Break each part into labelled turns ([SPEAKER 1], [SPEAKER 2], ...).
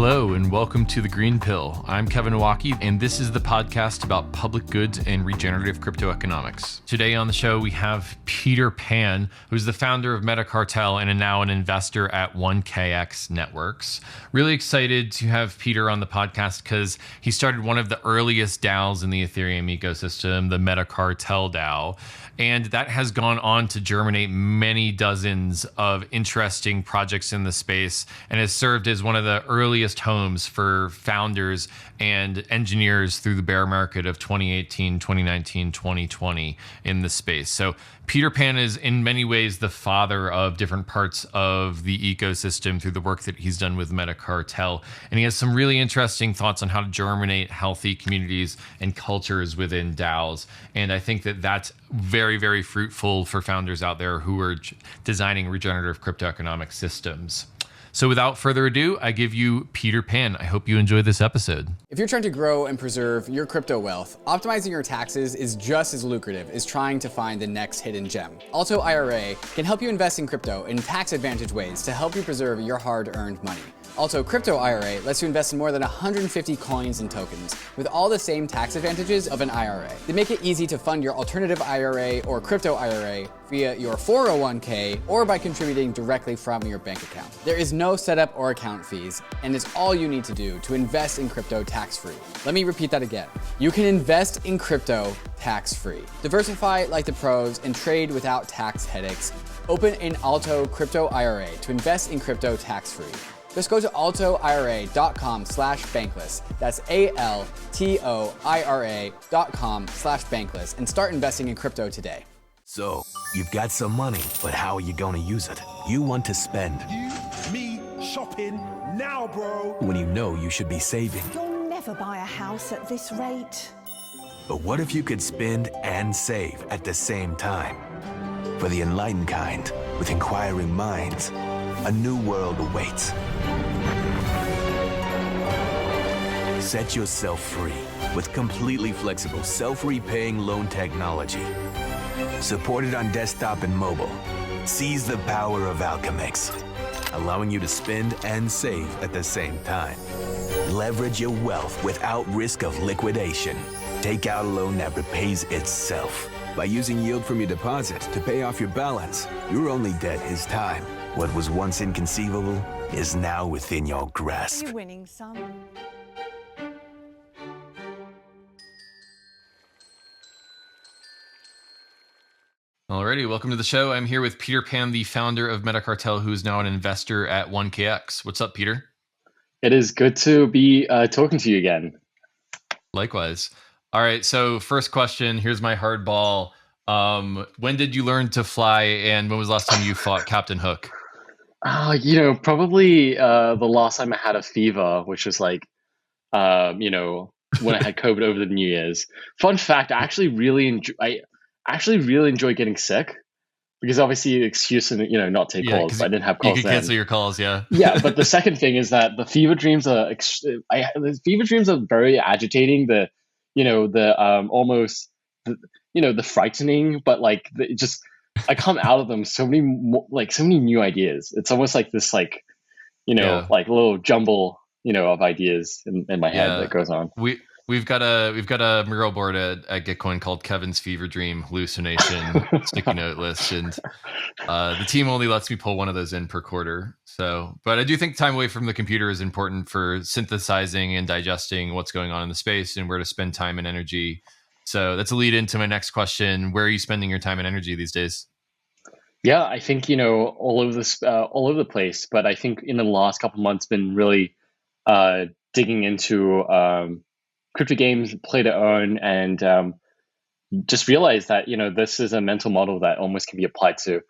[SPEAKER 1] Hello and welcome to the Green Pill. I'm Kevin Iwaki, and this is the podcast about public goods and regenerative crypto economics. Today on the show, we have Pet3r Pan, who's the founder of MetaCartel and now an investor at 1KX Networks. Really excited to have Peter on the podcast because he started one of the earliest DAOs in the Ethereum ecosystem, the MetaCartel DAO. And that has gone on to germinate many dozens of interesting projects in the space and has served as one of the earliest homes for founders and engineers through the bear market of 2018, 2019, 2020 in the space. So Pet3r Pan is in many ways the father of different parts of the ecosystem through the work that he's done with MetaCartel. And he has some really interesting thoughts on how to germinate healthy communities and cultures within DAOs. And I think that that's very, very fruitful for founders out there who are designing regenerative crypto economic systems. So without further ado, I give you Pet3r Pan. I hope you enjoy this episode.
[SPEAKER 2] If you're trying to grow and preserve your crypto wealth, optimizing your taxes is just as lucrative as trying to find the next hidden gem. ALTO IRA can help you invest in crypto in tax advantage ways to help you preserve your hard-earned money. ALTO Crypto IRA lets you invest in more than 150 coins and tokens with all the same tax advantages of an IRA. They make it easy to fund your alternative IRA or crypto IRA via your 401k or by contributing directly from your bank account. There is no setup or account fees, and it's all you need to do to invest in crypto tax-free. Let me repeat that again. You can invest in crypto tax-free. Diversify like the pros and trade without tax headaches. Open an ALTO Crypto IRA to invest in crypto tax-free. Just go to altoira.com/bankless. That's ALTOIRA.com/bankless and start investing in crypto today.
[SPEAKER 3] So, you've got some money, but how are you going to use it? You want to spend.
[SPEAKER 4] You, me, shopping, now, bro.
[SPEAKER 3] When you know you should be saving.
[SPEAKER 5] You'll never buy a house at this rate.
[SPEAKER 3] But what if you could spend and save at the same time? For the enlightened kind, with inquiring minds, a new world awaits. Set yourself free with completely flexible self-repaying loan technology. Supported on desktop and mobile. Seize the power of Alchemix, allowing you to spend and save at the same time. Leverage your wealth without risk of liquidation. Take out a loan that repays itself. By using yield from your deposit to pay off your balance, your only debt is time. What was once inconceivable is now within your grasp.
[SPEAKER 5] You're winning some.
[SPEAKER 1] Alrighty, welcome to the show. I'm here with Pet3r Pan, the founder of MetaCartel, who is now an investor at 1KX. What's up, Peter?
[SPEAKER 6] It is good to be talking to you again.
[SPEAKER 1] Likewise. All right, so first question, here's my hard ball. When did you learn to fly, and when was the last time you fought Captain Hook?
[SPEAKER 6] Probably the last time I had a fever, which was like, when I had COVID over the New Year's. Fun fact, I actually really enjoy getting sick because obviously excuse and not take calls. I didn't have calls.
[SPEAKER 1] You can cancel your calls, yeah.
[SPEAKER 6] Yeah, but the second thing is that the fever dreams are very agitating. The almost the frightening, but like I come out of them so many new ideas. It's almost like this like little jumble of ideas in my head that goes on.
[SPEAKER 1] We've got a mural board at Gitcoin called Kevin's Fever Dream Hallucination sticky note list, and the team only lets me pull one of those in per quarter. So, but I do think time away from the computer is important for synthesizing and digesting what's going on in the space and where to spend time and energy. So that's a lead into my next question. Where are you spending your time and energy these days?
[SPEAKER 6] Yeah, I think all over the place. But I think in the last couple of months, been really digging into crypto games, play to earn, and just realize that this is a mental model that almost can be applied to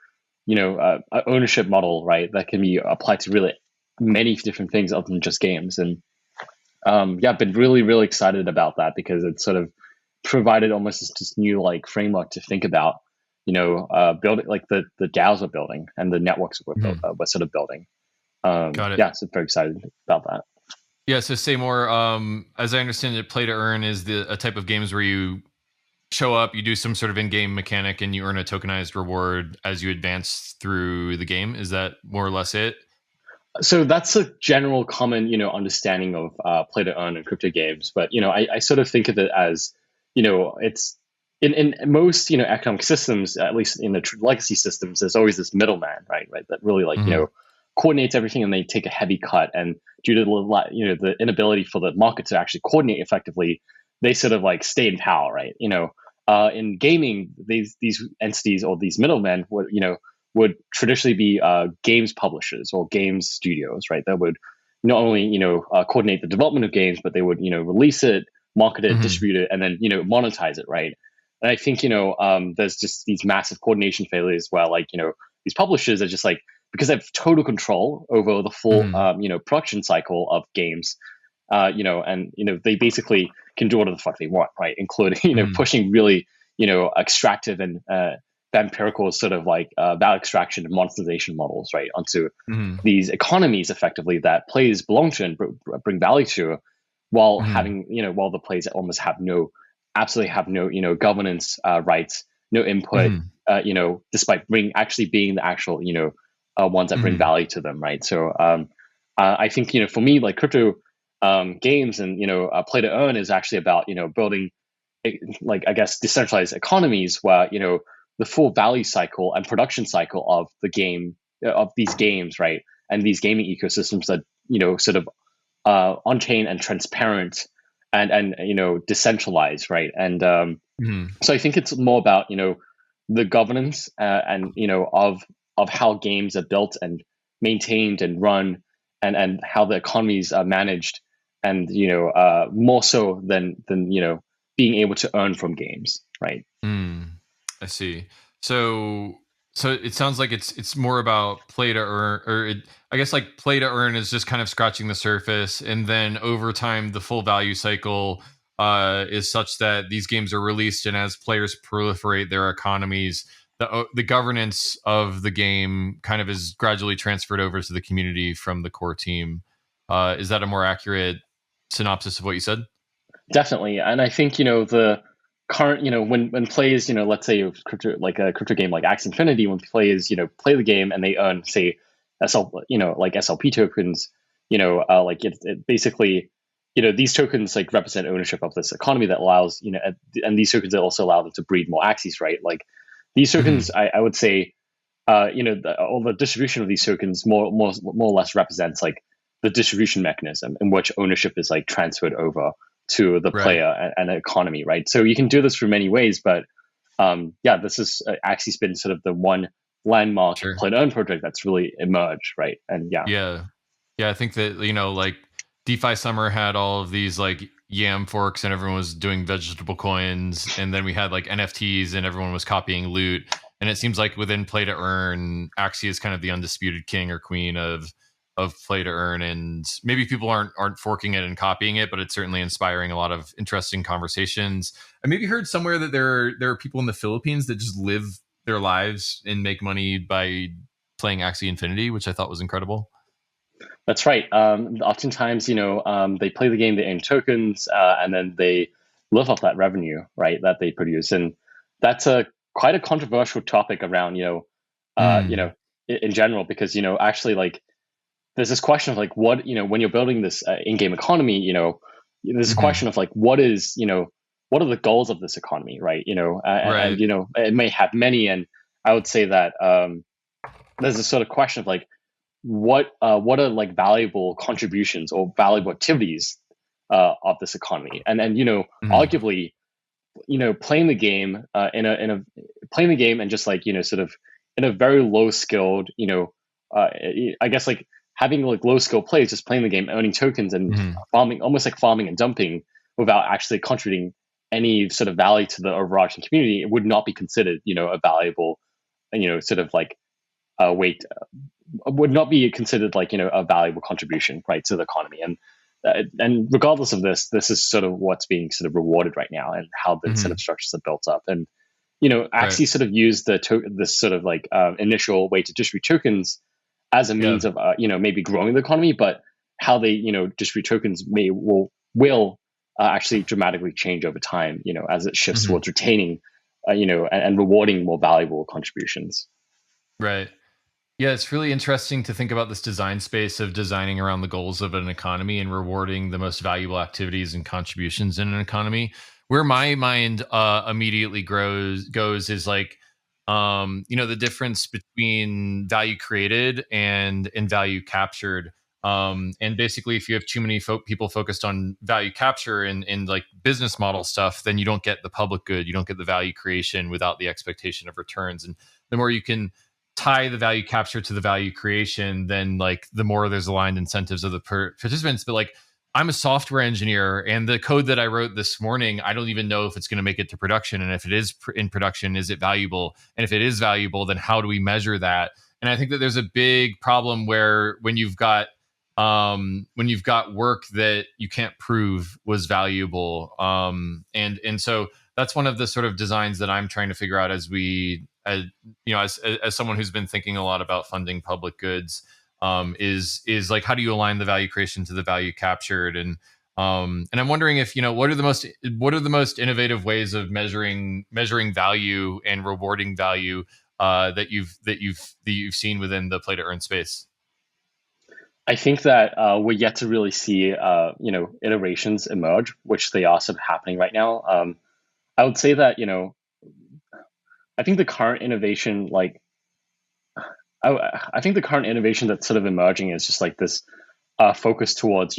[SPEAKER 6] an ownership model, right? That can be applied to really many different things other than just games. And I've been really, really excited about that because it's sort of provided almost this new like framework to think about, building like the DAOs we're building and the networks we're sort of building.
[SPEAKER 1] Got it.
[SPEAKER 6] Yeah, so very excited about that.
[SPEAKER 1] Yeah, so say more. As I understand it, play to earn is a type of games where you show up, you do some sort of in-game mechanic, and you earn a tokenized reward as you advance through the game. Is that more or less it?
[SPEAKER 6] So that's a general common, understanding of play to earn in crypto games. But I sort of think of it as, it's in most economic systems, at least in the legacy systems, there's always this middleman, right, that really like coordinates everything, and they take a heavy cut. And due to the inability for the market to actually coordinate effectively, they sort of like stay in power, right? In gaming, these entities or these middlemen would traditionally be games publishers or games studios, right? That would not only coordinate the development of games, but they would release it, market it, distribute it, and then monetize it, right? And I think there's just these massive coordination failures where like these publishers are just like, because they have total control over the full production cycle of games, and they basically can do whatever the fuck they want, right? Including pushing really extractive and empirical sort of like value extraction and monetization models, right, onto these economies effectively that players belong to and bring value to, while having while the players almost absolutely have no governance rights, no input, despite actually being the actual ones that bring value to them, right? So I think for me, like crypto games and play to earn is actually about building like, I guess, decentralized economies where the full value cycle and production cycle of the game, of these games, right, and these gaming ecosystems that sort of on-chain and transparent and decentralized, right? And so I think it's more about the governance and of how games are built and maintained and run, and how the economies are managed, and more so than being able to earn from games, right?
[SPEAKER 1] I see. So it sounds like it's more about play to earn, or I guess like play to earn is just kind of scratching the surface, and then over time the full value cycle is such that these games are released, and as players proliferate their economies, the governance of the game kind of is gradually transferred over to the community from the core team. Is that a more accurate synopsis of what you said?
[SPEAKER 6] Definitely. And I think the current when players let's say a crypto game like Axie Infinity, when players play the game and they earn, say, like SLP tokens, like it basically these tokens like represent ownership of this economy that allows and these tokens also allow them to breed more Axies, right? Like these tokens, I would say all the distribution of these tokens more or less represents like the distribution mechanism in which ownership is like transferred over to the player and the economy, right? So you can do this through many ways, but this is Axie's been sort of the one landmark play to earn project that's really emerged, right? And
[SPEAKER 1] I think that like DeFi Summer had all of these like yam forks, and everyone was doing vegetable coins, and then we had like NFTs, and everyone was copying loot. And it seems like within play to earn, Axie is kind of the undisputed king or queen of play to earn, and maybe people aren't forking it and copying it, but it's certainly inspiring a lot of interesting conversations. I maybe heard somewhere that there are people in the Philippines that just live their lives and make money by playing Axie Infinity, which I thought was incredible.
[SPEAKER 6] That's right. Oftentimes, they play the game, they earn tokens, and then they live off that revenue, right, that they produce. And that's quite a controversial topic around, in general, because, actually, like, there's this question of like, what, when you're building this in-game economy, there's a question of like, what are the goals of this economy, right? And it may have many, and I would say that there's this sort of question of like, what are like valuable contributions or valuable activities of this economy, and arguably, playing the game playing the game and just like sort of in a very low skilled, I guess like having like low skill players just playing the game, earning tokens and farming, almost like farming and dumping without actually contributing any sort of value to the overarching community, it would not be considered, a valuable, sort of like would not be considered like, a valuable contribution, right, to the economy. And regardless of this is sort of what's being sort of rewarded right now, and how the sort of structures are built up. And, Axie sort of used this sort of like initial way to distribute tokens as a means of maybe growing the economy, but how they distribute tokens will actually dramatically change over time, as it shifts towards retaining and rewarding more valuable contributions.
[SPEAKER 1] Right. Yeah, it's really interesting to think about this design space of designing around the goals of an economy and rewarding the most valuable activities and contributions in an economy. Where my mind immediately goes is like, the difference between value created and value captured. And basically, if you have too many people focused on value capture and like business model stuff, then you don't get the public good, you don't get the value creation without the expectation of returns. And the more you can tie the value capture to the value creation, then like the more there's aligned incentives of the participants. But like, I'm a software engineer, and the code that I wrote this morning, I don't even know if it's going to make it to production. And if it is in production, is it valuable? And if it is valuable, then how do we measure that? And I think that there's a big problem where when you've got work that you can't prove was valuable, and so that's one of the sort of designs that I'm trying to figure out as someone who's been thinking a lot about funding public goods, is like, how do you align the value creation to the value captured? And I'm wondering if, what are the most innovative ways of measuring value and rewarding value that you've seen within the play to earn space?
[SPEAKER 6] I think that we're yet to really see iterations emerge, which they are sort of happening right now. I would say that I think the current innovation, I think the current innovation that's sort of emerging is just like this focus towards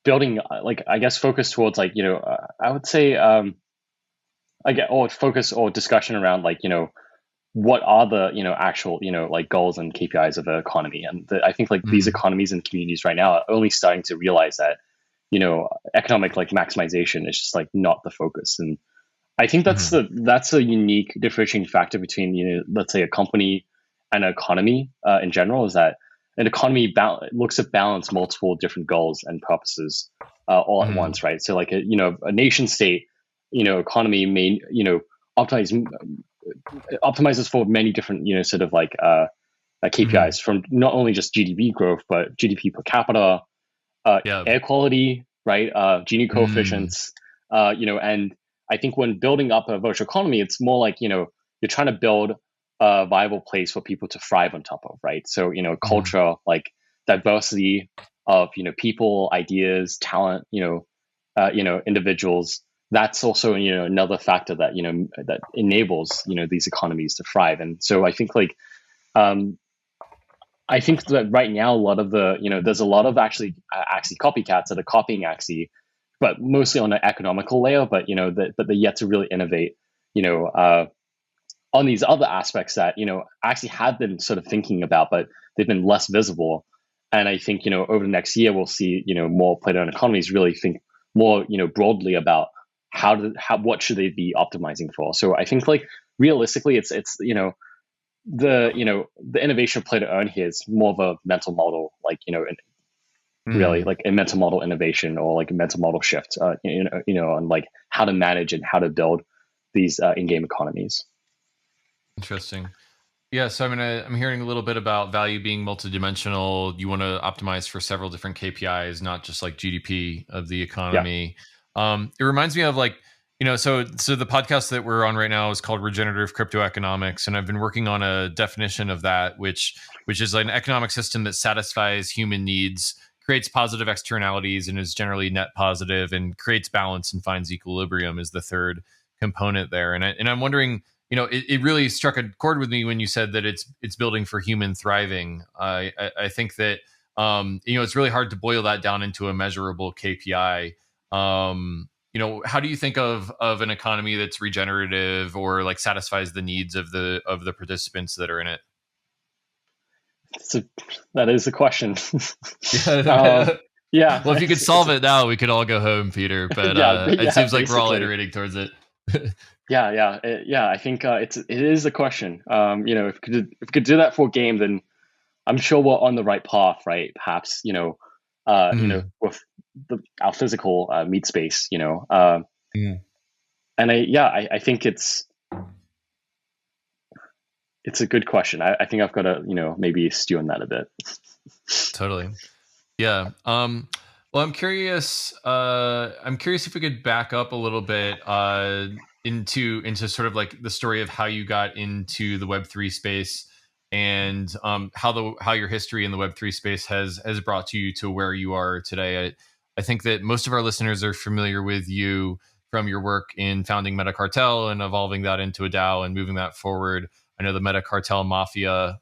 [SPEAKER 6] building, focus towards I would say or focus or discussion around what are the actual goals and KPIs of the economy. And I think these economies and communities right now are only starting to realize that economic maximization is just not the focus. And I think that's a unique differentiating factor between let's say a company and an economy in general, is that an economy looks to balance multiple different goals and purposes all at once, right? So a nation state economy may optimizes for many different KPIs, from not only just GDP growth but GDP per capita, air quality, right? Gini coefficients, and I think when building up a virtual economy, it's more you're trying to build a viable place for people to thrive on top of, right? So culture, diversity of people, ideas, talent, individuals. That's also another factor that that enables these economies to thrive. And so I think I think that right now a lot of the there's a lot of actually copycats that are copying Axie, but mostly on an economical layer. But but they're yet to really innovate on these other aspects that Axie had been sort of thinking about, but they've been less visible. And I think over the next year we'll see more play-to-earn economies really think more broadly about what should they be optimizing for. So I think realistically it's the innovation of play to earn here is more of a mental model, really a mental model innovation, or a mental model shift on how to manage and how to build these in-game economies.
[SPEAKER 1] Interesting. Yeah, so I'm hearing a little bit about value being multidimensional. You want to optimize for several different KPIs, not just GDP of the economy. Yeah. It reminds me of so the podcast that we're on right now is called Regenerative Crypto Economics, and I've been working on a definition of that, which is an economic system that satisfies human needs, creates positive externalities, and is generally net positive, and creates balance and finds equilibrium is the third component there. And I'm wondering, it really struck a chord with me when you said that it's building for human thriving. I think that it's really hard to boil that down into a measurable KPI. How do you think of an economy that's regenerative or satisfies the needs of the participants that are in it?
[SPEAKER 6] That is a question.
[SPEAKER 1] Yeah. Well, if you could solve it now, we could all go home, Peter. But it seems like we're all iterating towards it.
[SPEAKER 6] Yeah. I think it is a question. If we could do that for a game, then I'm sure we're on the right path, right? Perhaps with our physical meat space, and I think it's a good question. I think I've got to maybe stew on that a bit.
[SPEAKER 1] Totally. Yeah. Well, I'm curious if we could back up a little bit into sort of the story of how you got into the Web3 space. and how your history in the Web3 space has brought you to where you are today. I think that most of our listeners are familiar with you from your work in founding MetaCartel and evolving that into a DAO and moving that forward. I know the MetaCartel Mafia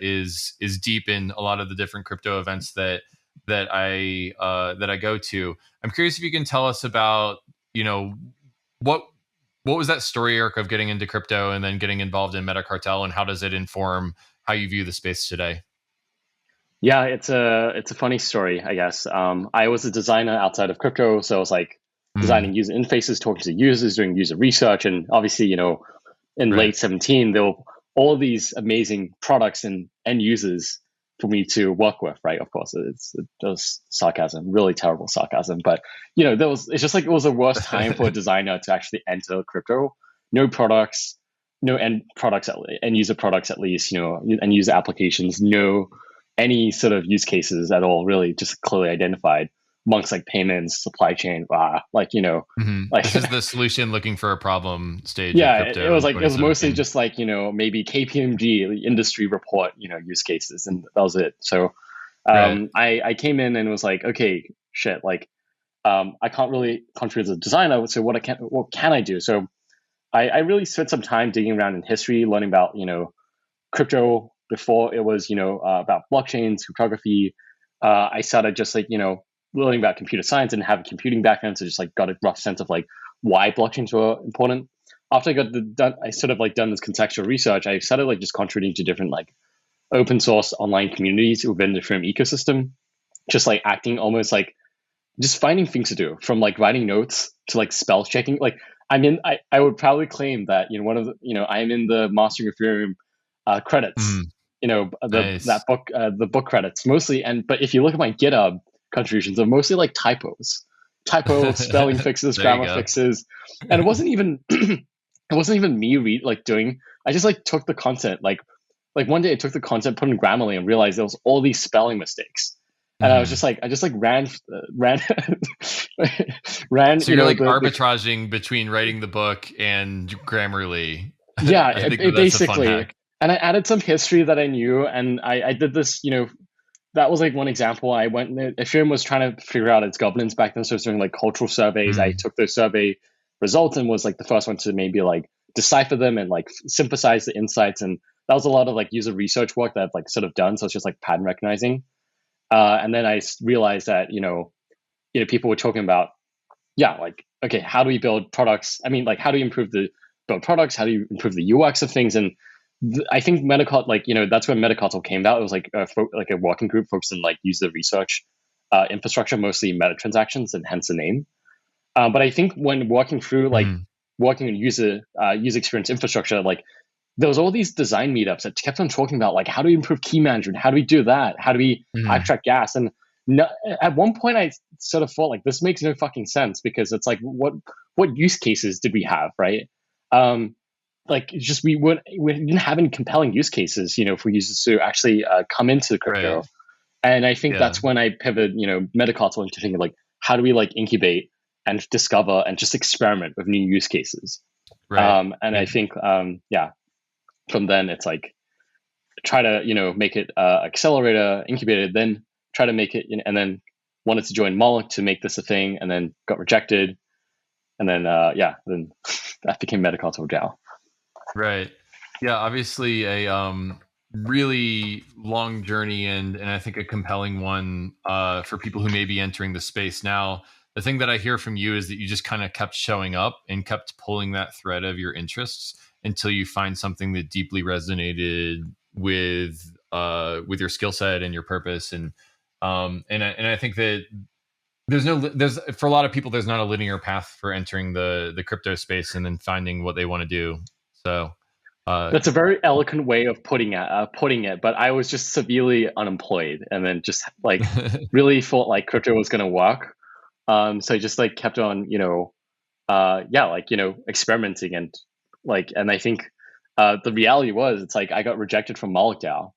[SPEAKER 1] is deep in a lot of the different crypto events that I go to. I'm curious if you can tell us about, what was that story arc of getting into crypto and then getting involved in MetaCartel, and how does it inform how you view the space today?
[SPEAKER 6] Yeah, it's a funny story, I guess. I was a designer outside of crypto, so I was like designing user interfaces, talking to users, doing user research, and obviously, in
[SPEAKER 1] Right.
[SPEAKER 6] late 17, there were all of these amazing products and end users for me to work with, right? Of course, it was sarcasm, really terrible sarcasm, but it's just like it was the worst time for a designer to actually enter crypto. No products, no end user products at least, end user applications, no any sort of use cases at all, really just clearly identified amongst like payments, supply chain, like
[SPEAKER 1] This is the solution looking for a problem stage.
[SPEAKER 6] yeah,
[SPEAKER 1] of crypto
[SPEAKER 6] it was like it was mostly
[SPEAKER 1] 2017.
[SPEAKER 6] just like maybe KPMG the industry report use cases, and that was it. So
[SPEAKER 1] Right.
[SPEAKER 6] I came in and was like, okay, shit, like I can't really contribute as a designer. So what can I do? So I really spent some time digging around in history, learning about crypto before it was about blockchains, cryptography. I started just like learning about computer science and have a computing background, so just like got a rough sense of like why blockchains were important. After I sort of like done this contextual research. I started like just contributing to different like open source online communities within the Ethereum ecosystem, just like acting almost like just finding things to do, from like writing notes to like spell checking. Like I would probably claim that one of the I'm in the Mastering Ethereum credits.
[SPEAKER 1] Nice.
[SPEAKER 6] The book credits mostly. But if you look at my GitHub contributions, they're mostly like typo spelling fixes,
[SPEAKER 1] There you
[SPEAKER 6] grammar
[SPEAKER 1] go.
[SPEAKER 6] fixes, and it wasn't even me doing. I just like took the content like one day I took the content, put in Grammarly, and realized there was all these spelling mistakes. And I was just like, I just like ran,
[SPEAKER 1] So you're like arbitraging between writing the book and Grammarly.
[SPEAKER 6] yeah,
[SPEAKER 1] I think that's a fun
[SPEAKER 6] basically.
[SPEAKER 1] hack.
[SPEAKER 6] And I added some history that I knew, and I did this. That was like one example. I went. Ethereum was trying to figure out its governance back then, so it was doing like cultural surveys. I took those survey results and was like the first one to maybe like decipher them and like synthesize the insights. And that was a lot of like user research work that I've like sort of done. So it's just like pattern recognizing. And then I realized that people were talking about like, okay, how do we build products? I mean, like, how do you build products? How do you improve the UX of things? And I think MetaCartel, like, that's when MetaCartel came out. It was like a working group focused on like user research infrastructure, mostly meta transactions, and hence the name. But I think when working through like working on user experience infrastructure, like there was all these design meetups that kept on talking about like, how do we improve key management? How do we do that? How do we abstract gas? And at one point I sort of thought like, this makes no fucking sense, because it's like, what use cases did we have, right? Like just we didn't have any compelling use cases, for users to actually come into crypto.
[SPEAKER 1] Right.
[SPEAKER 6] And I think
[SPEAKER 1] Yeah.
[SPEAKER 6] that's when I pivoted, MetaCartel into thinking like, how do we like incubate and discover and just experiment with new use cases?
[SPEAKER 1] Right.
[SPEAKER 6] And I think, from then it's like try to make it accelerator, incubated, then try to make it, and then wanted to join Moloch to make this a thing, and then got rejected, and then then that became MetaCartel DAO.
[SPEAKER 1] Right. Yeah. Obviously, a really long journey, and I think a compelling one for people who may be entering the space now. The thing that I hear from you is that you just kind of kept showing up and kept pulling that thread of your interests until you find something that deeply resonated with your skill set and your purpose. And I think that there's for a lot of people, there's not a linear path for entering the crypto space and then finding what they want to do. So
[SPEAKER 6] that's a very eloquent way of putting it. But I was just severely unemployed, and then just like really thought like crypto was going to work. So I just like kept on, experimenting, and I think the reality was, it's like I got rejected from Moloch DAO,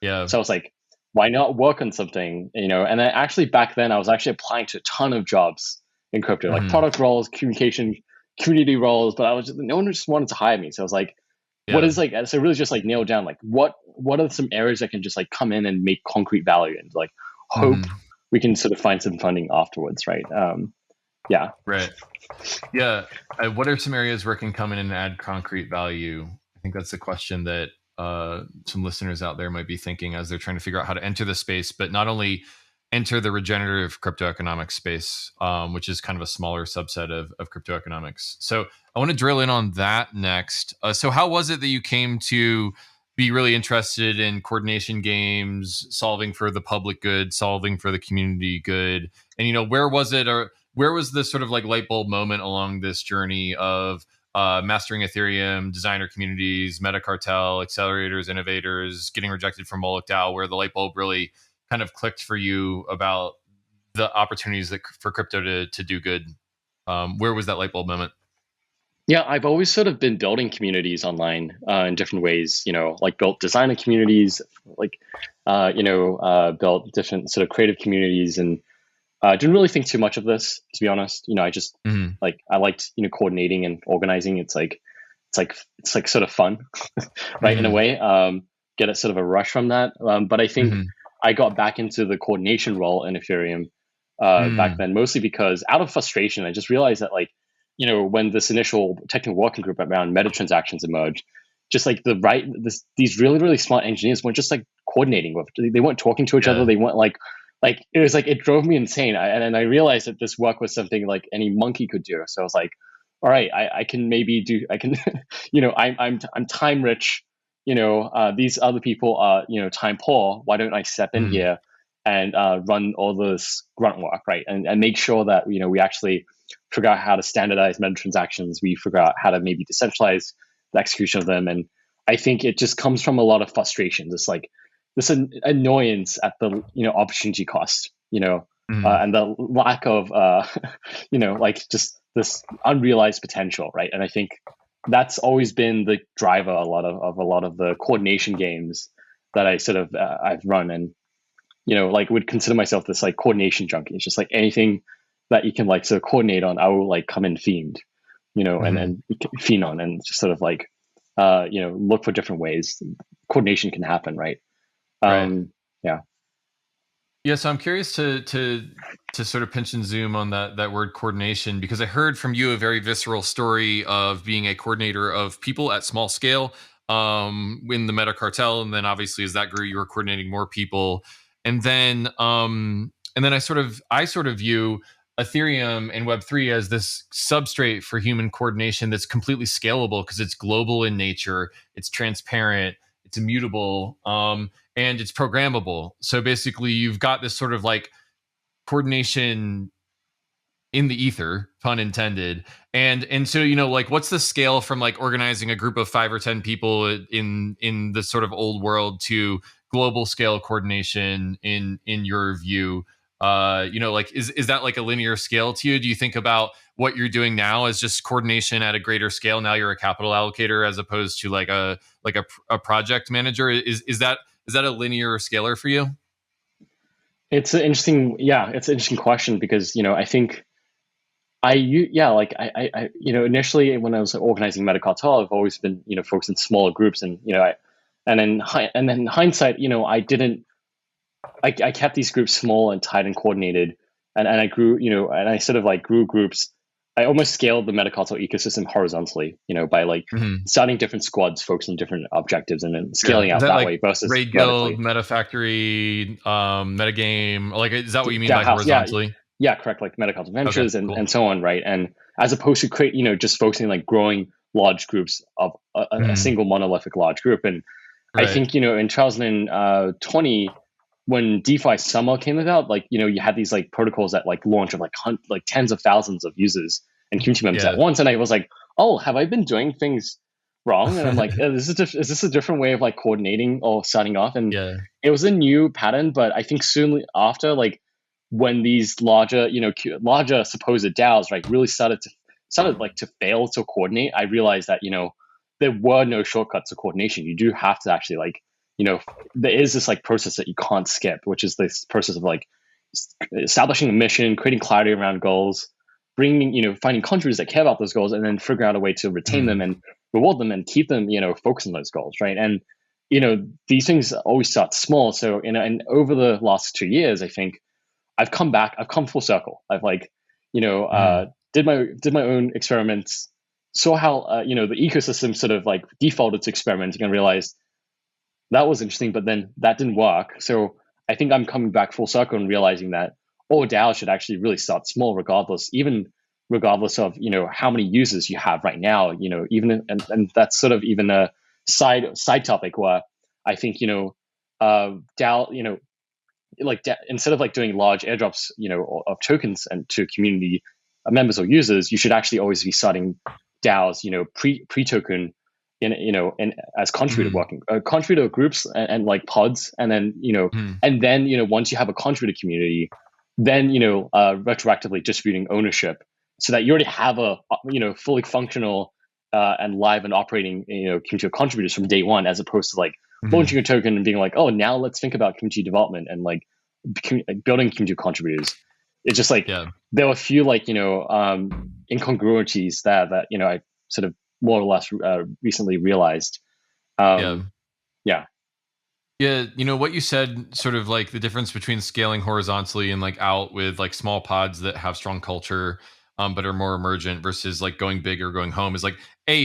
[SPEAKER 1] yeah.
[SPEAKER 6] So I was like, why not work on something, And I actually back then I was actually applying to a ton of jobs in crypto, like product roles, communication, community roles, but no one just wanted to hire me. So I was like, what
[SPEAKER 1] Yeah.
[SPEAKER 6] is like, so really just like nail down like what are some areas that can just like come in and make concrete value and like hope
[SPEAKER 1] Mhm.
[SPEAKER 6] we can sort of find some funding afterwards, right? Yeah.
[SPEAKER 1] Right. Yeah. What are some areas where it can come in and add concrete value? I think that's the question that some listeners out there might be thinking as they're trying to figure out how to enter the space, but not only enter the regenerative crypto economics space, which is kind of a smaller subset of crypto economics. So I want to drill in on that next. So how was it that you came to be really interested in coordination games, solving for the public good, solving for the community good? And, where was it, or where was the sort of like light bulb moment along this journey of mastering Ethereum, designer communities, MetaCartel, accelerators, innovators, getting rejected from Moloch DAO, where the light bulb really kind of clicked for you about the opportunities for crypto to do good? Where was that light bulb moment?
[SPEAKER 6] Yeah, I've always sort of been building communities online in different ways, like built designer communities, like, built different sort of creative communities, and didn't really think too much of this, to be honest. I just like, I liked, coordinating and organizing. It's like sort of fun, right? In a way, get a sort of a rush from that. But I think I got back into the coordination role in Ethereum back then, mostly because out of frustration, I just realized that like, when this initial technical working group around meta transactions emerged, just like these really, really smart engineers weren't just like coordinating with, they weren't talking to each other. They weren't like it was like, it drove me insane. And I realized that this work was something like any monkey could do. So I was like, all right, I can maybe do, I can, I'm time rich, these other people are, time poor. Why don't I step in here and run all this grunt work, right? And make sure that, we actually figure out how to standardize meta transactions. We figure out how to maybe decentralize the execution of them. And I think it just comes from a lot of frustrations. It's like this annoyance at the, opportunity cost, and the lack of, like just this unrealized potential, right? And I think that's always been the driver a lot of the coordination games that I sort of I've run, and like would consider myself this like coordination junkie. It's just like anything that you can like sort of coordinate on, I will like come in fiend, and fiend on, and just sort of like look for different ways coordination can happen, right? Yeah.
[SPEAKER 1] Yeah, so I'm curious to sort of pinch and zoom on that word coordination, because I heard from you a very visceral story of being a coordinator of people at small scale in the MetaCartel, and then obviously as that grew, you were coordinating more people, and then I sort of view Ethereum and Web3 as this substrate for human coordination that's completely scalable because it's global in nature, it's transparent, it's immutable, and it's programmable. So basically, you've got this sort of like coordination in the ether, pun intended. And so, like, what's the scale from like organizing a group of 5 or 10 people in the sort of old world to global scale coordination in your view? Like, is that like a linear scale to you? Do you think about what you're doing now as just coordination at a greater scale? Now you're a capital allocator as opposed to like a project manager. Is that a linear scaler for you?
[SPEAKER 6] It's an interesting question, because I think I initially when I was organizing MetaCartel, I've always been focused in smaller groups, and and then in hindsight, I kept these groups small and tight and coordinated, and I grew, and I sort of like grew groups. I almost scaled the MetaCartel ecosystem horizontally, by like starting different squads focused on different objectives, and then scaling out that
[SPEAKER 1] like
[SPEAKER 6] way versus
[SPEAKER 1] Raid Guild, Meta Factory, Metagame. Like, is that what you mean by horizontally?
[SPEAKER 6] Yeah, correct. Like MetaCartel Ventures, okay, cool. and so on, right? And as opposed to just focusing like growing large groups of a single monolithic large group. And right. I think in 2020. When DeFi Summer came about, like, you had these like protocols that like launch of like tens of thousands of users and community members at once. And I was like, oh, have I been doing things wrong? And I'm like, is this a different way of like coordinating or starting off? And it was a new pattern, but I think soon after, like when these larger supposed DAOs, right, really started to fail to coordinate, I realized that, there were no shortcuts to coordination. You do have to actually like, there is this like process that you can't skip, which is this process of like establishing a mission, creating clarity around goals, bringing, finding countries that care about those goals, and then figuring out a way to retain them and reward them and keep them, focused on those goals, right? And these things always start small. So and over the last 2 years, I think I've come full circle. I've did my own experiments, saw how the ecosystem sort of like defaulted to experimenting, and realized that was interesting, but then that didn't work. So I think I'm coming back full circle and realizing that all DAOs should actually really start small, regardless of how many users you have right now. And that's sort of even a side topic where I think DAO instead of like doing large airdrops of tokens and to community members or users, you should actually always be starting DAOs pre-token in as contributor working contributor groups and like pods, and then and then once you have a contributor community, then retroactively distributing ownership, so that you already have a fully functional and live and operating community of contributors from day one, as opposed to like launching a token and being like, oh, now let's think about community development and like building community of contributors. It's just like there were a few like incongruities there that I sort of more or less recently realized.
[SPEAKER 1] Yeah, what you said, sort of like the difference between scaling horizontally and like out with like small pods that have strong culture but are more emergent, versus like going big or going home, is like,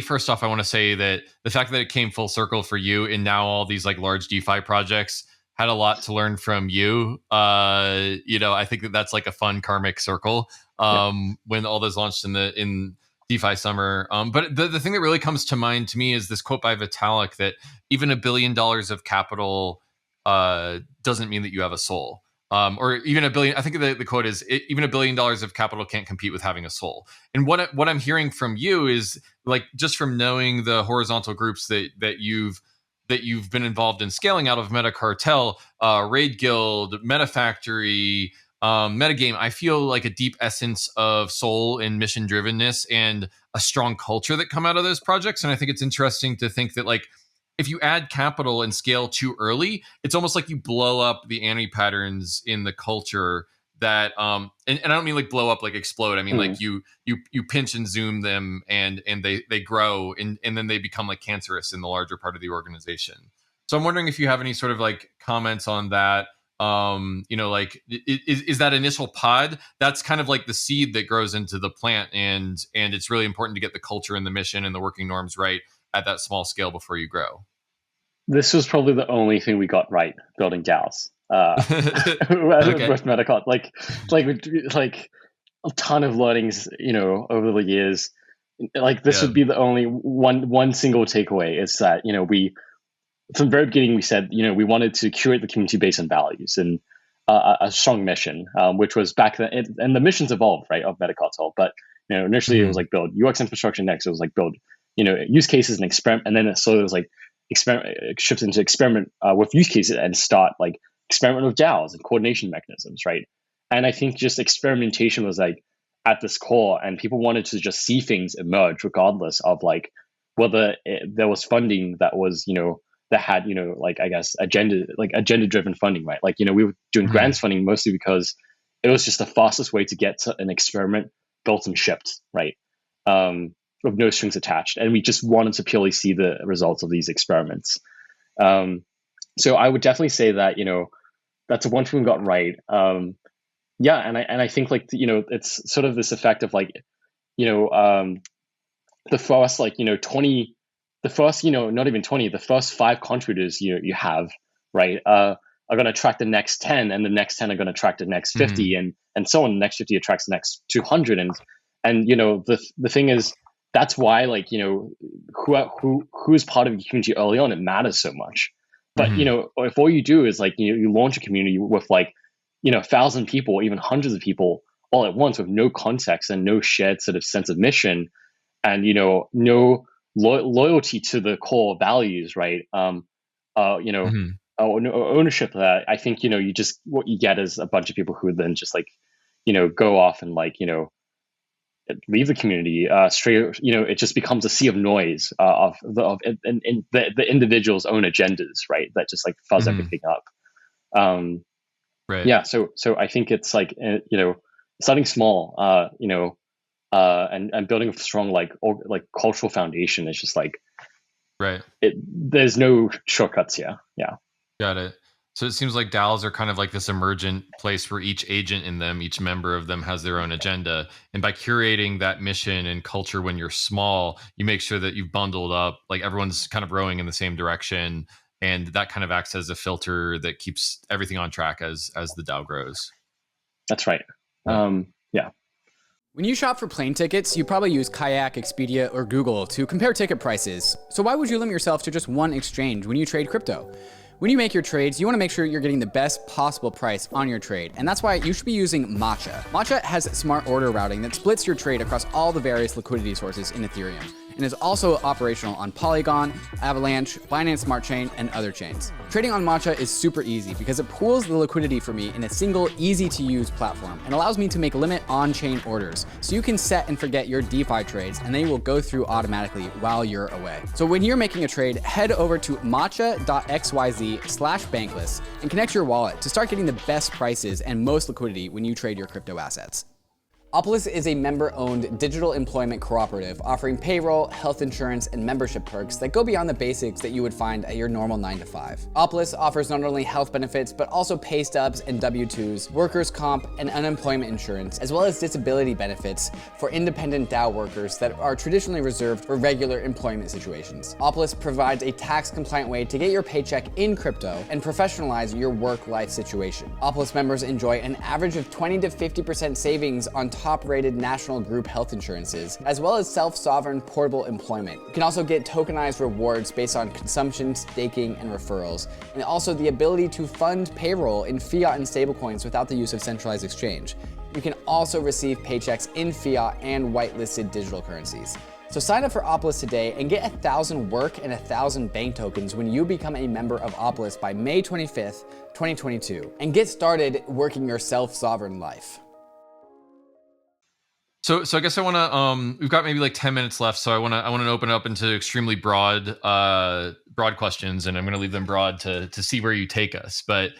[SPEAKER 1] first off, I want to say that the fact that it came full circle for you, and now all these like large DeFi projects had a lot to learn from you. I think that's like a fun karmic circle when all those launched in DeFi summer. But the thing that really comes to mind to me is this quote by Vitalik, that even $1 billion of capital doesn't mean that you have a soul. Or even $1 billion. I think the quote is, even $1 billion of capital can't compete with having a soul. And what I'm hearing from you is, like, just from knowing the horizontal groups that you've been involved in scaling out of MetaCartel, Raid Guild, MetaFactory, Metagame, I feel like a deep essence of soul and mission drivenness and a strong culture that come out of those projects. And I think it's interesting to think that, like, if you add capital and scale too early, it's almost like you blow up the anti-patterns in the culture that and I don't mean like blow up like explode. I mean like you pinch and zoom them, and they grow and then they become like cancerous in the larger part of the organization. So I'm wondering if you have any sort of like comments on that. Like is that initial pod, that's kind of like the seed that grows into the plant, and it's really important to get the culture and the mission and the working norms right at that small scale before you grow.
[SPEAKER 6] This was probably the only thing we got right building DAOs with MetaCartel. Like a ton of learnings, over the years. Like this would be the only one single takeaway, is that we, from the very beginning, we said we wanted to curate the community based on values and a strong mission, which was back then, and the missions evolved, right, of MetaCartel. But initially it was like build UX infrastructure. Next it was like build use cases and experiment, and then it slowly was like shift into experiment with use cases and start like experiment with DAOs and coordination mechanisms, right? And I think just experimentation was like at this core, and people wanted to just see things emerge regardless of like whether there was funding that was that had like, I guess, agenda driven funding, right? Like we were doing grants funding mostly because it was just the fastest way to get to an experiment built and shipped, right? With no strings attached, and we just wanted to purely see the results of these experiments. So I would definitely say that that's one thing we got right. And I think like it's sort of this effect of like the first like 20, the first not even 20, the first 5 contributors you have, right, are going to attract the next 10, and the next 10 are going to attract the next 50, and so on. The next 50 attracts the next 200, and the thing is, that's why like who's part of the community early on, it matters so much. But if all you do is like you launch a community with like 1,000 people, even hundreds of people all at once, with no context and no shared sort of sense of mission, and no loyalty to the core values, right? Ownership of that, I think you just, what you get is a bunch of people who then just like go off and like leave the community straight. It just becomes a sea of noise of the individual's own agendas, right? That just like fuzz everything up.
[SPEAKER 1] Right.
[SPEAKER 6] Yeah. So I think it's like starting small. and building a strong like cultural foundation is just like
[SPEAKER 1] Right.
[SPEAKER 6] There's no shortcuts here. Yeah.
[SPEAKER 1] Got it. So it seems like DAOs are kind of like this emergent place where each agent in them, each member of them has their own agenda. And by curating that mission and culture when you're small, you make sure that you've bundled up, like everyone's kind of rowing in the same direction. And that kind of acts as a filter that keeps everything on track as the DAO grows.
[SPEAKER 6] That's right. Yeah.
[SPEAKER 2] When you shop for plane tickets, you probably use Kayak, Expedia, or Google to compare ticket prices. So why would you limit yourself to just one exchange when you trade crypto? When you make your trades, you want to make sure you're getting the best possible price on your trade, and that's why you should be using MATCHA. MATCHA has smart order routing that splits your trade across all the various liquidity sources in Ethereum, and is also operational on Polygon, Avalanche, Binance Smart Chain, and other chains. Trading on MATCHA is super easy because it pools the liquidity for me in a single, easy-to-use platform and allows me to make limit on-chain orders, so you can set and forget your DeFi trades, and they will go through automatically while you're away. So when you're making a trade, head over to matcha.xyz/Bankless and connect your wallet to start getting the best prices and most liquidity when you trade your crypto assets. OPOLIS is a member-owned digital employment cooperative offering payroll, health insurance, and membership perks that go beyond the basics that you would find at your normal 9-to-5. OPOLIS offers not only health benefits, but also pay stubs and W-2s, workers' comp, and unemployment insurance, as well as disability benefits for independent DAO workers that are traditionally reserved for regular employment situations. OPOLIS provides a tax-compliant way to get your paycheck in crypto and professionalize your work-life situation. OPOLIS members enjoy an average of 20 to 50% savings on top-rated national group health insurances, as well as self-sovereign portable employment. You can also get tokenized rewards based on consumption, staking, and referrals, and also the ability to fund payroll in fiat and stablecoins without the use of centralized exchange. You can also receive paychecks in fiat and whitelisted digital currencies. So sign up for OPOLIS today and get 1,000 work and 1,000 bank tokens when you become a member of OPOLIS by May 25th, 2022, and get started working your self-sovereign life.
[SPEAKER 1] So I guess I want to we've got maybe like 10 minutes left, so I want to open up into extremely broad questions, and I'm going to leave them broad to see where you take us. But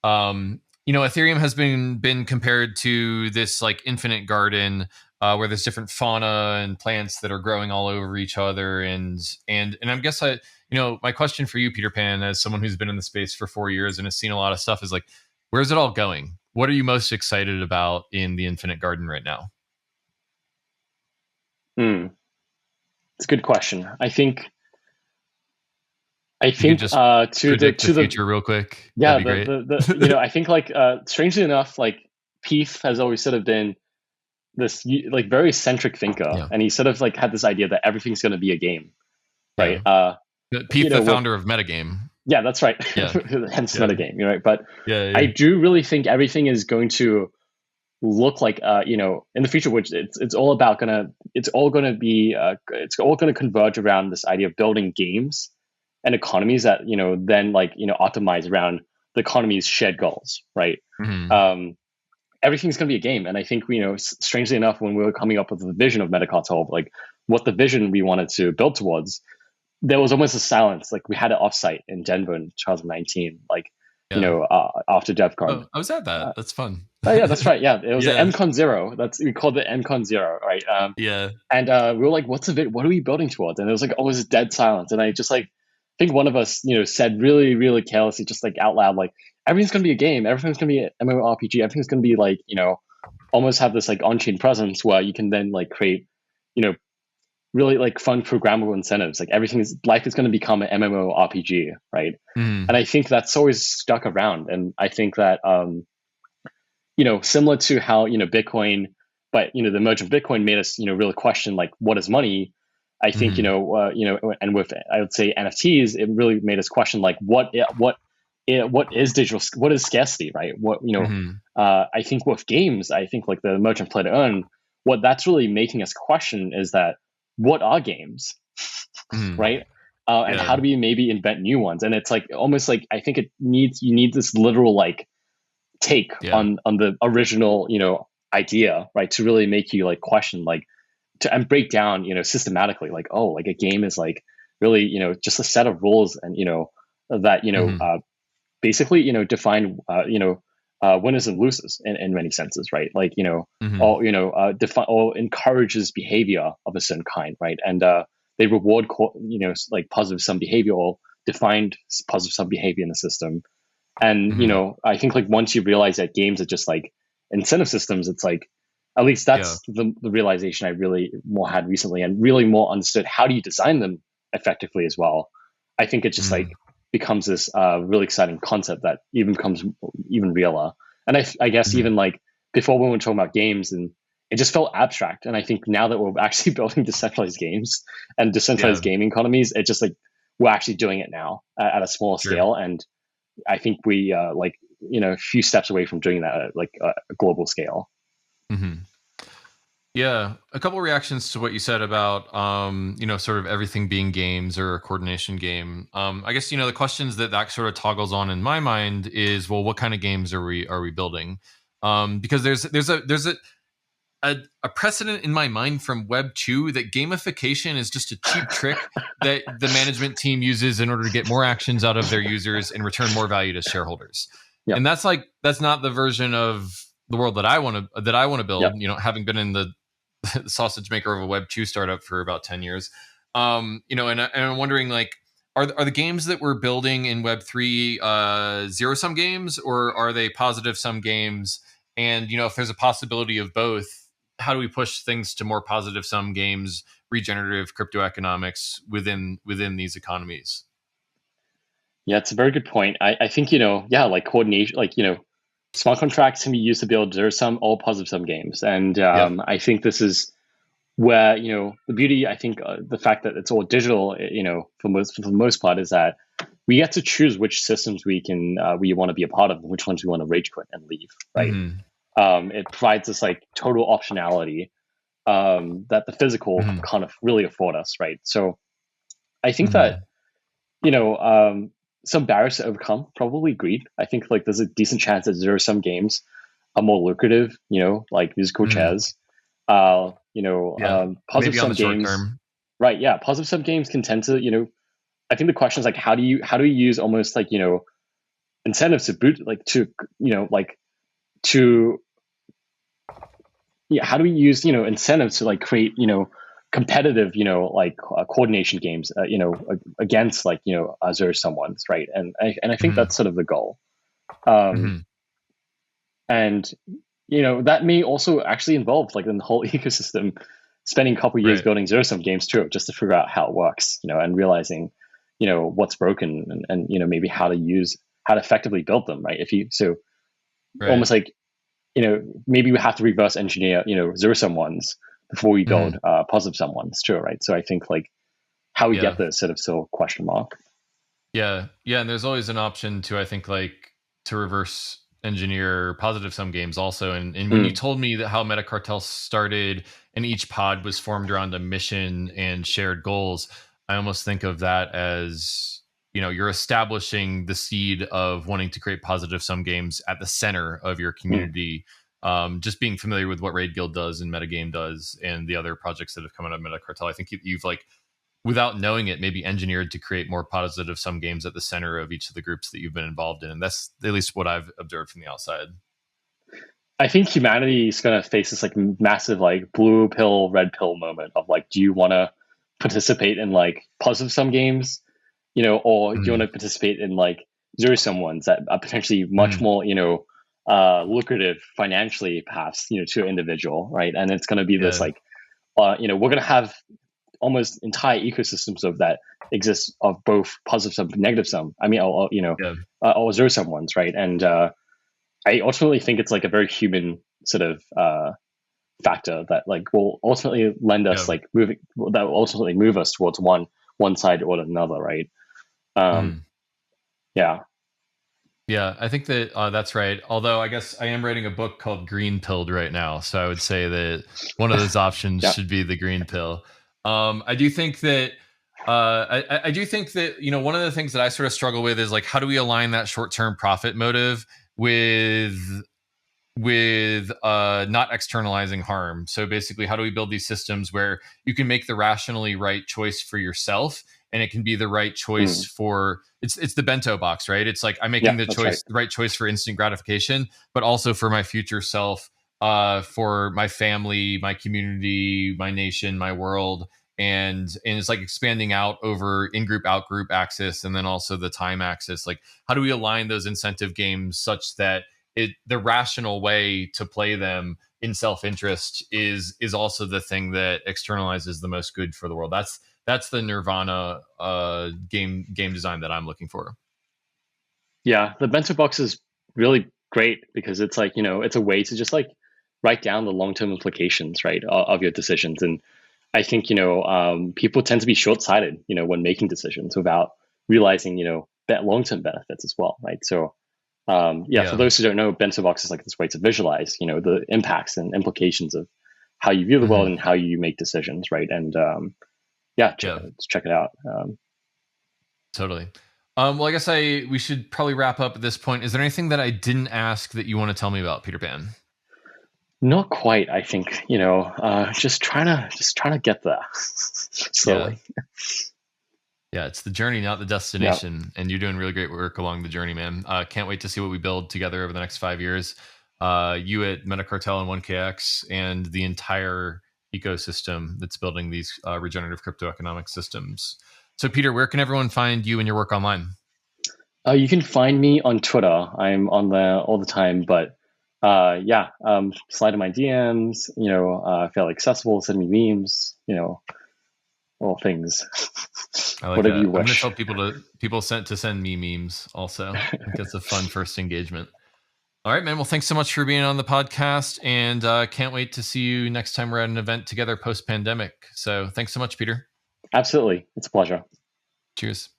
[SPEAKER 1] Ethereum has been compared to this like infinite garden where there's different fauna and plants that are growing all over each other, and I guess my question for you, Peter Pan, as someone who's been in the space for 4 years and has seen a lot of stuff, is like, where's it all going? What are you most excited about in the infinite garden right now?
[SPEAKER 6] It's a good question. I think
[SPEAKER 1] just
[SPEAKER 6] to the
[SPEAKER 1] future real quick.
[SPEAKER 6] Yeah,
[SPEAKER 1] that'd be great.
[SPEAKER 6] I think like strangely enough, like Peef has always sort of been this like very centric thinker, and he sort of like had this idea that everything's going to be a game, right?
[SPEAKER 1] Peef, the founder of Metagame.
[SPEAKER 6] Yeah, that's right.
[SPEAKER 1] Yeah.
[SPEAKER 6] Hence Metagame, right? But
[SPEAKER 1] yeah.
[SPEAKER 6] I do really think everything is going to look like in the future, which it's all going to converge around this idea of building games and economies that then optimize around the economy's shared goals, right?
[SPEAKER 1] Mm-hmm.
[SPEAKER 6] Everything's going to be a game, and I think strangely enough, when we were coming up with the vision of MetaCartel, like what the vision we wanted to build towards, there was almost a silence. Like we had an offsite in Denver in 2019, after DevCon.
[SPEAKER 1] Oh, I was at that. That's fun.
[SPEAKER 6] Oh yeah, that's right. Yeah, it was an MCon 0. We called it MCon 0, right? And we were like, "What's the What are we building towards?" And it was like always dead silence. And I just like think one of us, said really, really carelessly, just like out loud, like everything's gonna be a game. Everything's gonna be an MMORPG. Everything's gonna be like almost have this like on-chain presence where you can then like create really like fun programmable incentives. Like life is going to become an MMORPG, right?
[SPEAKER 1] Mm.
[SPEAKER 6] And I think that's always stuck around. And I think that similar to how Bitcoin, but the emergence of Bitcoin made us really question like what is money. I think and with I would say NFTs, it really made us question like what is digital, what is scarcity, right? I think with games, I think like the emergent play to earn, what that's really making us question is that what are games, right? And how do we maybe invent new ones? And it's like almost like I think you need this literal like take on the original idea, right, to really make you like question like and break down systematically like, oh, like a game is like really just a set of rules and that basically define winners and losers in many senses, right? Like,
[SPEAKER 1] Hmm.
[SPEAKER 6] or define or encourages behavior of a certain kind, right? And they reward like positive sum behavior or defined positive sum behavior in the system. And
[SPEAKER 1] Hmm.
[SPEAKER 6] I think like once you realize that games are just like incentive systems, it's like at least
[SPEAKER 1] Yeah.
[SPEAKER 6] that's the realization I really more had recently, and really more understood how do you design them effectively as well. I think it just like
[SPEAKER 1] Mm.
[SPEAKER 6] becomes this really exciting concept that even becomes even realer. And I guess
[SPEAKER 1] Mhm.
[SPEAKER 6] even like before when we were talking about games, and it just felt abstract. And I think now that we're actually building decentralized games and
[SPEAKER 1] Yeah,
[SPEAKER 6] decentralized gaming economies, it just like we're actually doing it now at a smaller
[SPEAKER 1] sure.
[SPEAKER 6] scale. And I think we like a few steps away from doing that at like a global scale.
[SPEAKER 1] Hmm. Yeah, a couple reactions to what you said about sort of everything being games or a coordination game. I guess the questions that sort of toggles on in my mind is, well, what kind of games are we building? Because there's a precedent in my mind from Web 2 that gamification is just a cheap trick that the management team uses in order to get more actions out of their users and return more value to shareholders.
[SPEAKER 6] Yep.
[SPEAKER 1] And that's not the version of the world that I want to
[SPEAKER 6] Yep.
[SPEAKER 1] build, having been in the sausage maker of a Web 2 startup for about 10 years. And I'm wondering, like, are the games that we're building in Web 3 zero sum games, or are they positive sum games? And if there's a possibility of both, how do we push things to more positive sum games, regenerative crypto economics within these economies?
[SPEAKER 6] Yeah, it's a very good point. I think, yeah, like coordination, like, smart contracts can be used to build zero sum or positive sum games. And
[SPEAKER 1] Yep.
[SPEAKER 6] I think this is where, the beauty, I think the fact that it's all digital, for the most part, is that we get to choose which systems we want to be a part of, and which ones we want to rage quit and leave, right?
[SPEAKER 1] Hmm.
[SPEAKER 6] It provides us like total optionality that the physical
[SPEAKER 1] Hmm.
[SPEAKER 6] kind of really afford us, right? So I think that
[SPEAKER 1] Hmm.
[SPEAKER 6] you know, um, some barriers to overcome, probably greed. I think like there's a decent chance that zero sum games are more lucrative, like musical
[SPEAKER 1] Hmm.
[SPEAKER 6] chairs.
[SPEAKER 1] Yeah.
[SPEAKER 6] Positive
[SPEAKER 1] Maybe on
[SPEAKER 6] sum
[SPEAKER 1] the short
[SPEAKER 6] games,
[SPEAKER 1] term.
[SPEAKER 6] right? Yeah, positive sum games can tend to, I think the question is like, how do you use almost like, incentives to boot, like to, like to, yeah, how do we use, incentives to like create, competitive, like coordination games, against like, zero sum ones, right? And I think
[SPEAKER 1] Hmm.
[SPEAKER 6] that's sort of the goal. Um,
[SPEAKER 1] Hmm.
[SPEAKER 6] and that may also actually involve like in the whole ecosystem spending a couple years
[SPEAKER 1] Right.
[SPEAKER 6] building zero sum games too, just to figure out how it works, and realizing what's broken, and maybe how to effectively build them, right? If you so
[SPEAKER 1] Right.
[SPEAKER 6] almost like maybe we have to reverse engineer zero sum ones before we build
[SPEAKER 1] Hmm.
[SPEAKER 6] positive sum ones too, right? So I think like how we
[SPEAKER 1] Yeah.
[SPEAKER 6] get there sort of still a question mark.
[SPEAKER 1] Yeah, yeah, and there's always an option to, I think, like, to reverse engineer positive sum games also. And when you
[SPEAKER 6] Mm,
[SPEAKER 1] told me that how MetaCartel started and each pod was formed around a mission and shared goals, I almost think of that as, you're establishing the seed of wanting to create positive sum games at the center of your
[SPEAKER 6] mm.
[SPEAKER 1] community. Just being familiar with what Raid Guild does and Metagame does and the other projects that have come out of MetaCartel, I think you've like, without knowing it, maybe engineered to create more positive sum games at the center of each of the groups that you've been involved in. And that's at least what I've observed from the outside.
[SPEAKER 6] I think humanity is going to face this like massive like blue pill, red pill moment of like, do you want to participate in like positive sum games, or do you want
[SPEAKER 1] Mm,
[SPEAKER 6] to participate in like zero sum ones that are potentially much
[SPEAKER 1] mm,
[SPEAKER 6] more, lucrative financially, perhaps, to an individual, right? And it's going to be this
[SPEAKER 1] yeah,
[SPEAKER 6] like, we're going to have almost entire ecosystems of that exist of both positive sum, negative sum. I mean,
[SPEAKER 1] yeah,
[SPEAKER 6] or zero sum ones, right? And I ultimately think it's like a very human sort of factor that like will ultimately lend
[SPEAKER 1] yeah.
[SPEAKER 6] us like moving that will ultimately move us towards one side or another, right? Um,
[SPEAKER 1] Mm.
[SPEAKER 6] yeah,
[SPEAKER 1] Yeah, I think that that's right. Although I guess I am writing a book called GreenPilled right now, so I would say that one of those options
[SPEAKER 6] yeah,
[SPEAKER 1] should be the green pill. I do think that I do think that one of the things that I sort of struggle with is like, how do we align that short term profit motive with not externalizing harm. So basically, how do we build these systems where you can make the rationally right choice for yourself and it can be the right choice for it's the bento box, right? It's like I'm making the right choice for instant gratification, but also for my future self, for my family, my community, my nation, my world. And it's like expanding out over in-group, out-group axis, and then also the time axis. Like, how do we align those incentive games such that the rational way to play them in self-interest is also the thing that externalizes the most good for the world? That's the nirvana game design that I'm looking for.
[SPEAKER 6] Yeah, the bento box is really great because it's like, it's a way to just like write down the long-term implications, right, of your decisions. And I think, people tend to be short-sighted, when making decisions without realizing, that long-term benefits as well, right? So, for those who don't know, bento box is like this way to visualize, the impacts and implications of how you view the world and how you make decisions, right? And let's check it out.
[SPEAKER 1] Totally. Well, I guess we should probably wrap up at this point. Is there anything that I didn't ask that you want to tell me about Peter Pan?
[SPEAKER 6] Not quite. I think just trying to get there slowly.
[SPEAKER 1] Yeah, it's the journey, not the destination, and you're doing really great work along the journey, man. Can't wait to see what we build together over the next 5 years. You at MetaCartel and 1KX, and the entire ecosystem that's building these regenerative crypto economic systems. So, Peter, where can everyone find you and your work online?
[SPEAKER 6] You can find me on Twitter. I'm on there all the time, but slide in my DMs, fairly accessible, send me memes, all things.
[SPEAKER 1] I like
[SPEAKER 6] whatever
[SPEAKER 1] that.
[SPEAKER 6] you wish.
[SPEAKER 1] I'm going to tell people to send me memes also. I think that's a fun first engagement. All right, man. Well, thanks so much for being on the podcast, and can't wait to see you next time we're at an event together post-pandemic. So thanks so much, Peter.
[SPEAKER 6] Absolutely. It's a pleasure.
[SPEAKER 1] Cheers.